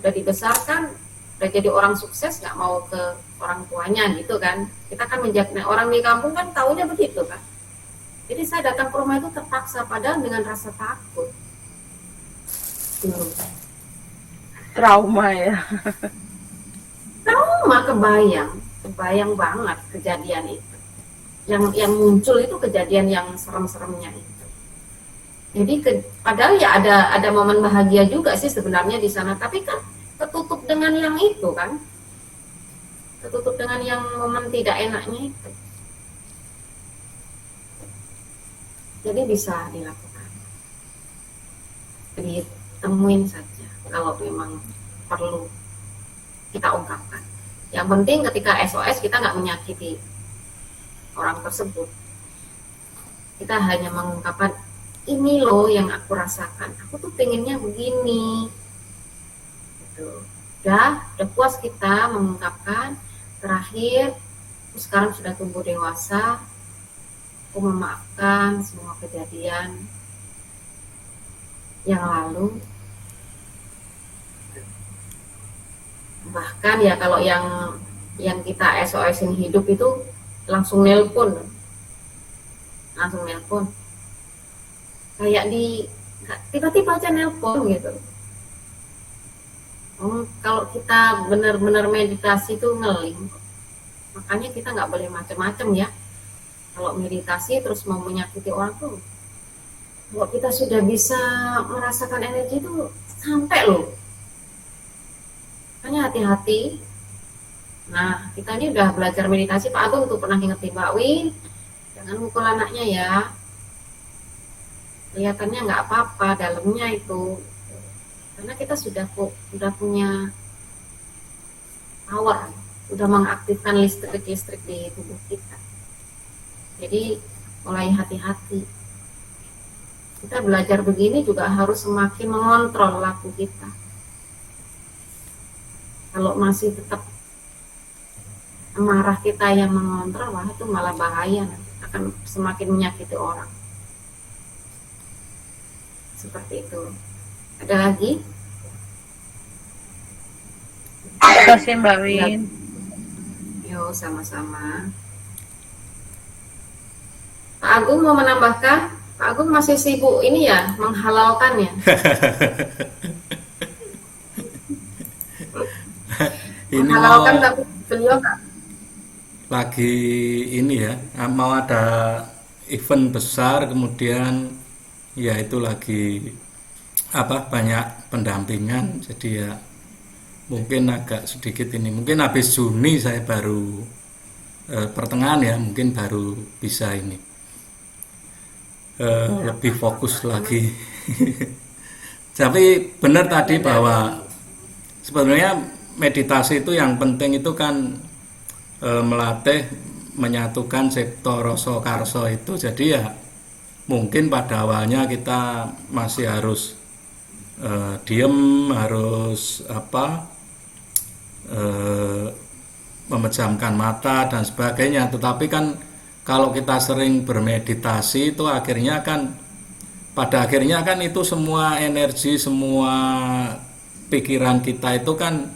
udah dibesarkan, udah jadi orang sukses, nggak mau ke orang tuanya gitu kan. Kita kan menjaga orang di kampung kan taunya begitu kan. Jadi saya datang ke rumah itu terpaksa, padahal dengan rasa takut. Trauma ya. Trauma, kebayang banget kejadian itu. Yang muncul itu kejadian yang serem-seremnya itu. Jadi padahal ya ada momen bahagia juga sih sebenarnya di sana, tapi kan ketutup dengan yang itu kan, ketutup dengan yang momen tidak enaknya itu. Jadi bisa dilakukan, ditemuin saja kalau memang perlu kita ungkapkan. Yang penting ketika SOS kita nggak menyakiti orang tersebut, kita hanya mengungkapkan, ini loh yang aku rasakan, aku tuh pengennya begini gitu. Udah puas kita mengungkapkan. Terakhir, aku sekarang sudah tumbuh dewasa, aku memaafkan semua kejadian yang lalu. Bahkan ya kalau yang kita SOS-in hidup itu langsung nelpon, kayak tiba-tiba aja nelpon gitu. Kalau kita benar-benar meditasi itu ngeling, makanya kita nggak boleh macam-macam ya. Kalau meditasi terus mau menyakiti orang tuh, kalau kita sudah bisa merasakan energi itu sampai loh, makanya hati-hati. Nah, kita ini udah belajar meditasi, Pak Agung tuh pernah ngingetin Mbak Win, jangan mukul anaknya ya, kelihatannya nggak apa-apa dalamnya itu, karena kita sudah punya power, sudah mengaktifkan listrik di tubuh kita. Jadi mulai hati-hati. Kita belajar begini juga harus semakin mengontrol laku kita. Kalau masih tetap amarah kita yang mengontrol, wah itu malah bahaya, akan semakin menyakiti orang. Seperti itu. Ada lagi? Terima kasih Mbak Win. Yo, sama-sama. Pak Agung mau menambahkan? Pak Agung masih sibuk ini ya, menghalalkan ya. Ini Menghalalkan mau tapi beliau nggak. lagi ini ya, mau ada event besar, kemudian ya itu lagi banyak pendampingan, jadi ya mungkin agak sedikit ini, mungkin habis Juni saya baru pertengahan ya, mungkin baru bisa ini lebih fokus lagi. Tapi benar tadi bahwa sebenarnya meditasi itu yang penting itu kan melatih menyatukan cipta rasa karsa itu. Jadi ya mungkin pada awalnya kita masih harus diem, harus memejamkan mata dan sebagainya. Tetapi kan kalau kita sering bermeditasi itu akhirnya kan pada akhirnya kan itu semua energi, semua pikiran kita itu kan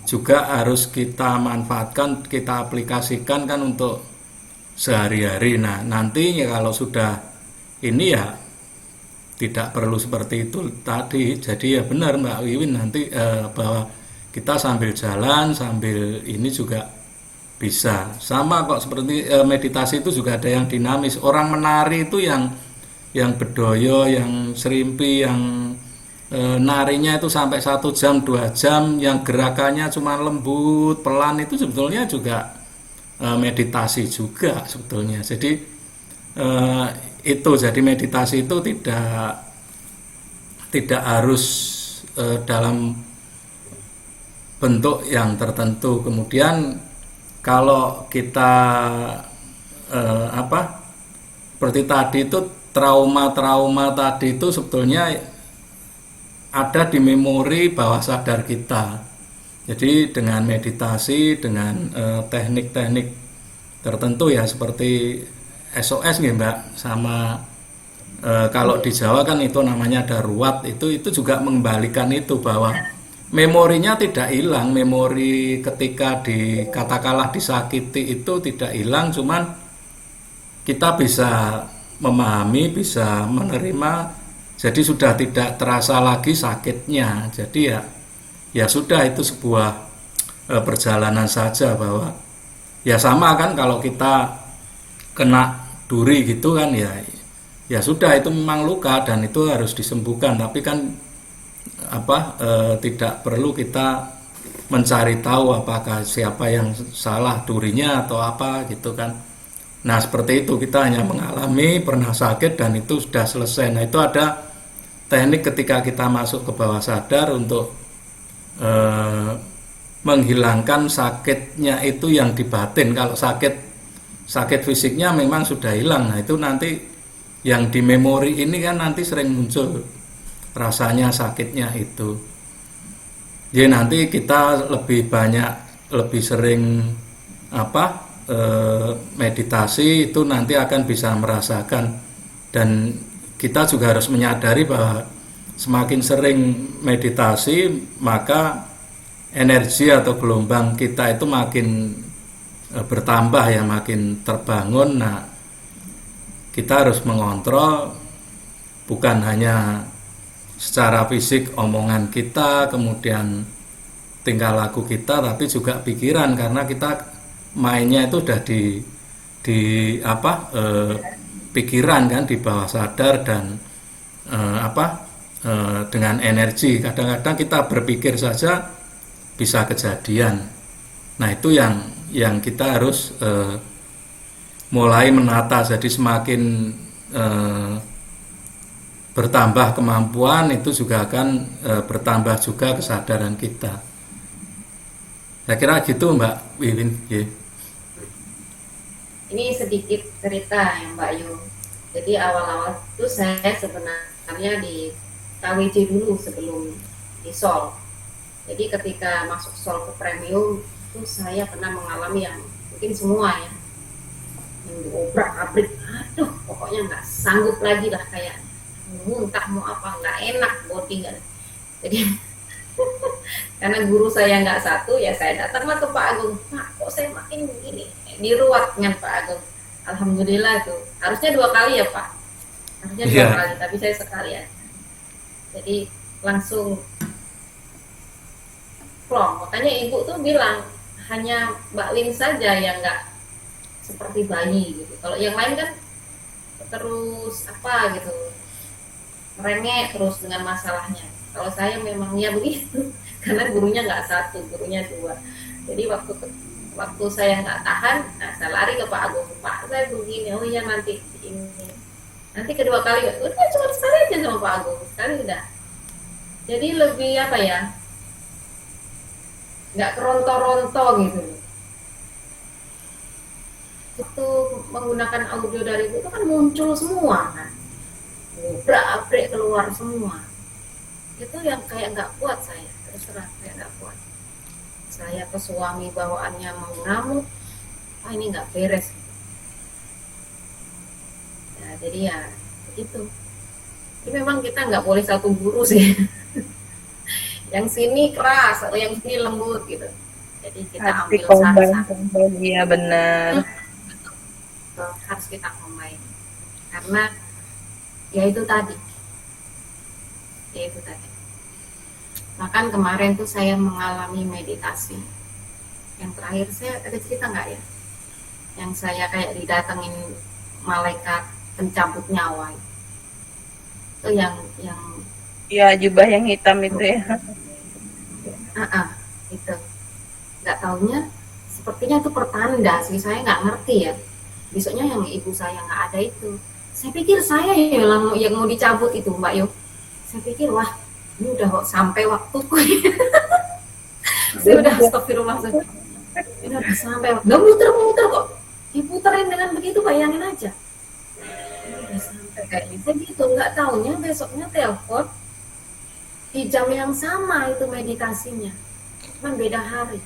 juga harus kita manfaatkan, kita aplikasikan kan untuk sehari-hari. Nah nantinya kalau sudah ini ya tidak perlu seperti itu tadi. Jadi ya benar Mbak Wiwin nanti bahwa kita sambil jalan, sambil ini juga bisa. Sama kok seperti meditasi itu juga ada yang dinamis. Orang menari itu yang bedoyo, yang serimpi, yang narinya itu sampai 1 jam 2 jam, yang gerakannya cuma lembut pelan, itu sebetulnya juga meditasi juga sebetulnya. Jadi itu, jadi meditasi itu tidak harus dalam bentuk yang tertentu. Kemudian kalau kita seperti tadi itu, trauma-trauma tadi itu sebetulnya ada di memori bawah sadar kita. Jadi dengan meditasi, dengan teknik-teknik tertentu ya, seperti SOS nih Mbak, sama kalau di Jawa kan itu namanya darurat, itu juga mengembalikan itu, bahwa memorinya tidak hilang. Memori ketika katakanlah disakiti itu tidak hilang, cuman kita bisa memahami, bisa menerima, jadi sudah tidak terasa lagi sakitnya. Jadi ya sudah, itu sebuah perjalanan saja, bahwa ya sama kan kalau kita kena duri gitu kan, ya sudah, itu memang luka dan itu harus disembuhkan. Tapi kan tidak perlu kita mencari tahu apakah siapa yang salah, durinya atau apa gitu kan. Nah seperti itu, kita hanya mengalami pernah sakit dan itu sudah selesai. Nah itu ada teknik ketika kita masuk ke bawah sadar untuk menghilangkan sakitnya itu yang di batin. Kalau sakit fisiknya memang sudah hilang, nah itu nanti yang di memori ini kan nanti sering muncul rasanya sakitnya itu. Jadi nanti kita lebih sering meditasi itu nanti akan bisa merasakan. Dan kita juga harus menyadari bahwa semakin sering meditasi, maka energi atau gelombang kita itu makin bertambah ya, makin terbangun. Nah kita harus mengontrol bukan hanya secara fisik omongan kita, kemudian tingkah laku kita, tapi juga pikiran, karena kita mainnya itu udah di pikiran kan, di bawah sadar, dan dengan energi. Kadang-kadang kita berpikir saja bisa kejadian. Nah itu yang kita harus mulai menata. Jadi semakin bertambah kemampuan, itu juga akan bertambah juga kesadaran kita. Saya kira gitu Mbak Wiwin. Yeah. Ini sedikit cerita ya Mbak Yu. Jadi awal-awal itu saya sebenarnya di KWJ dulu sebelum di Sol. Jadi ketika masuk Sol ke premium itu saya pernah mengalami yang mungkin semua ya, yang diobrak-abrik, aduh pokoknya nggak sanggup lagi lah, kayak muntah mau apa, nggak enak body nggak. Jadi karena guru saya nggak satu, ya saya datang ke Pak Agung, Pak kok saya makin begini, diruat dengan Pak Agung. Alhamdulillah tuh, harusnya 2 kali ya Pak, harusnya 2 kali, tapi saya sekali ya. Jadi langsung plong. Makanya ibu tuh bilang hanya Mbak Win saja yang nggak seperti bayi gitu. Kalau yang lain kan terus gitu, merengek terus dengan masalahnya. Kalau saya memang ya begitu, karena gurunya nggak satu, gurunya 2. Jadi waktu saya nggak tahan, nah saya lari ke Pak Agung, Pak saya begini, oh iya nanti ini, nanti kedua kali, udah cuma sekali aja sama Pak Agung, sekali udah. Jadi lebih nggak keronto-ronto gitu. Itu menggunakan audio dari itu kan muncul semua kan, abrik keluar semua. Itu yang kayak nggak kuat saya, terus terang kayak nggak kuat. Saya ke suami bawaannya mau ngamuk, ini nggak beres. Nah, jadi ya begitu. Ini memang kita nggak boleh satu guru sih. Yang sini keras atau yang sini lembut gitu. Jadi kita ambil saran-saran. Iya benar. Betul, harus kita combine. Karena ya itu tadi. Bahkan kemarin tuh saya mengalami meditasi. Yang terakhir saya ada cerita nggak ya? Yang saya kayak didatengin malaikat pencabut nyawa. Itu yang Ya, jubah yang hitam itu ya. itu nggak taunya sepertinya itu pertanda sih, saya nggak ngerti ya. Besoknya yang ibu saya nggak ada itu, saya pikir saya ya yang mau dicabut itu Mbak Yo. Saya pikir wah ini udah sampai waktuku. Saya udah astagfirullah, ini udah sampai waktu, udah muter-muter kok diputerin dengan begitu, bayangin aja udah sampai kayak gitu. Gitu nggak taunya besoknya telepon di jam yang sama itu meditasinya, cuman beda hari.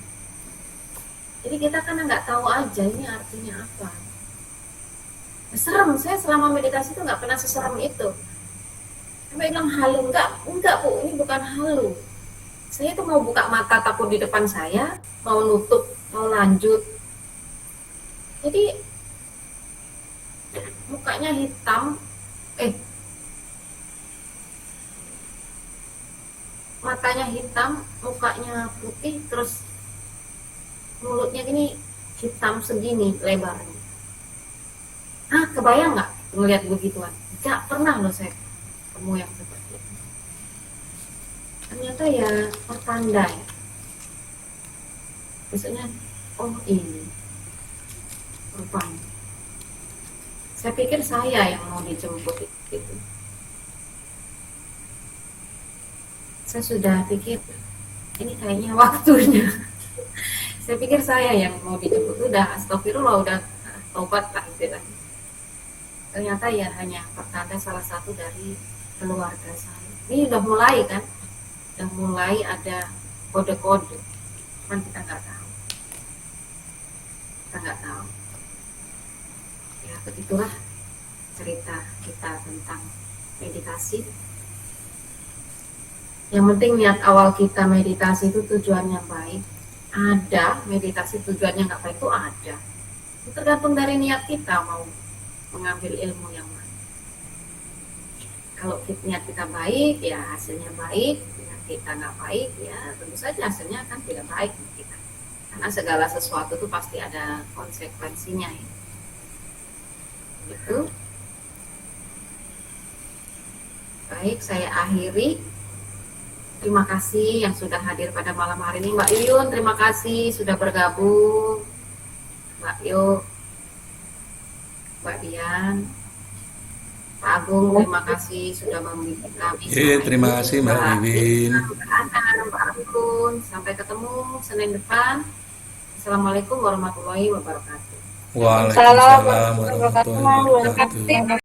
Jadi kita kan nggak tahu aja ini artinya apa. Serem, saya selama meditasi itu nggak pernah seserem itu. Sampai bilang halu, enggak Bu, ini bukan halu. Saya tuh mau buka mata takut di depan saya, mau nutup, mau lanjut. Jadi mukanya hitam, matanya hitam, mukanya putih, terus mulutnya gini hitam segini lebarnya. Kebayang nggak ngelihat begituan? Nggak pernah loh saya ketemu yang seperti itu. Ternyata ya pertanda ya. Besoknya, oh ini rupanya. Saya pikir saya yang mau dijemput itu. Saya sudah pikir ini kayaknya waktunya. Saya pikir saya yang mau dijemput, udah astagfirullah, udah tobat lah istilahnya. Ternyata ya hanya pertanda salah satu dari keluarga saya. Ini udah mulai kan, udah mulai ada kode-kode, cuman kita nggak tahu. Ya begitulah cerita kita tentang meditasi. Yang penting niat awal kita meditasi itu tujuannya baik. Ada meditasi tujuannya nggak baik itu ada. Itu tergantung dari niat kita mau mengambil ilmu yang mana. Kalau niat kita baik, ya hasilnya baik. Niat kita nggak baik, ya tentu saja hasilnya akan tidak baik untuk kita. Karena segala sesuatu itu pasti ada konsekuensinya. Ya. Gitu. Baik, saya akhiri. Terima kasih yang sudah hadir pada malam hari ini. Mbak Yuyun, terima kasih sudah bergabung. Mbak Yu, Mbak Dian, Pak Agung, terima kasih sudah membimbing kami. Terima kasih Mbak Wiwin. Mbak Agung, sampai ketemu Senin depan. Assalamualaikum warahmatullahi wabarakatuh. Waalaikumsalam warahmatullahi wabarakatuh.